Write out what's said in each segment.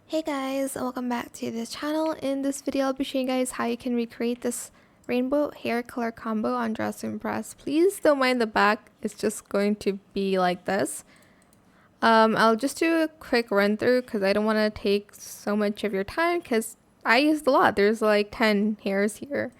Hey guys, welcome back to this channel. In this video, I'll be showing you guys how you can recreate this rainbow hair color combo on Dress to Impress. Please don't mind the back, it's just going to be like this. I'll just do a quick run through because I don't want to take so much of your time because I used a lot. There's like 10 hairs here.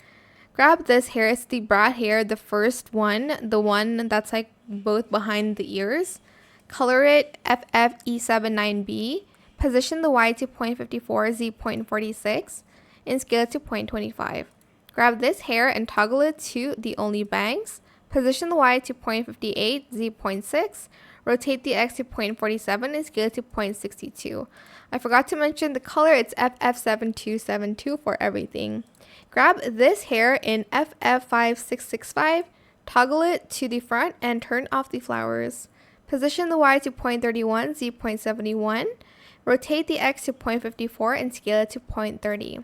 Grab this hair, it's the brat hair, the first one, the one that's like both behind the ears. Color it FFE79B. Position the Y to 0.54, Z 0.46, and scale it to 0.25. Grab this hair and toggle it to the only bangs. Position the Y to 0.58, Z 0.6, rotate the X to 0.47, and scale it to 0.62. I forgot to mention the color, it's FF7272 for everything. Grab this hair in FF5665, toggle it to the front, and turn off the flowers. Position the Y to 0.31, Z 0.71, rotate the X to 0.54 and scale it to 0.30.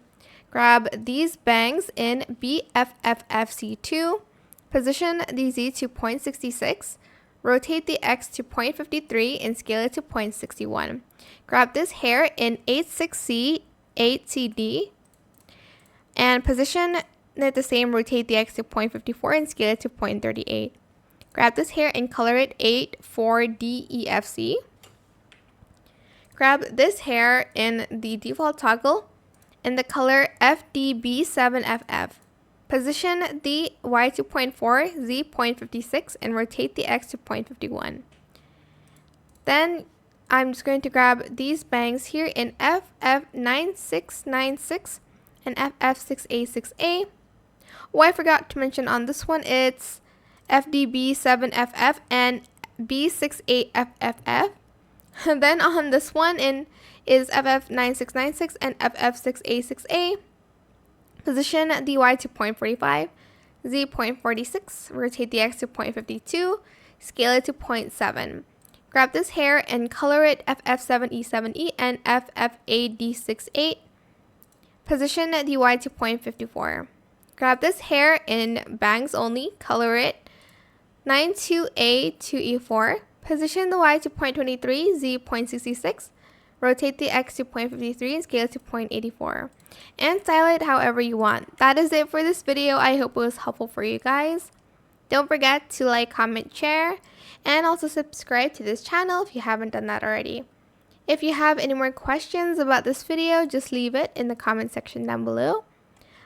Grab these bangs in BFFFC2. Position the Z to 0.66. Rotate the X to 0.53 and scale it to 0.61. Grab this hair in 86C, 8CD. And position it the same. Rotate the X to 0.54 and scale it to 0.38. Grab this hair and color it 84DEFC. Grab this hair in the default toggle in the color FDB7FF. Position the Y to 0.4, Z 0.56, and rotate the X to 0.51. Then I'm just going to grab these bangs here in FF9696 and FF6A6A. Oh, I forgot to mention on this one, it's FDB7FF and B68FFF. And then on this one is FF9696 and FF6A6A. Position the Y to 0.45, Z 0.46, rotate the X to 0.52, scale it to 0.7. Grab this hair and color it FF7E7E and FF8D68. Position the Y to 0.54. Grab this hair in bangs only, color it 92A2E4. Position the Y to 0.23, Z 0.66, rotate the X to 0.53 and scale it to 0.84. And style it however you want. That is it for this video. I hope it was helpful for you guys. Don't forget to like, comment, share, and also subscribe to this channel if you haven't done that already. If you have any more questions about this video, just leave it in the comment section down below.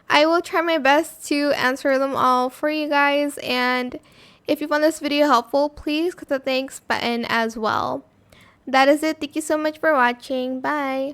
I will try my best to answer them all for you guys, and if you found this video helpful, please click the thanks button as well. That is it. Thank you so much for watching. Bye.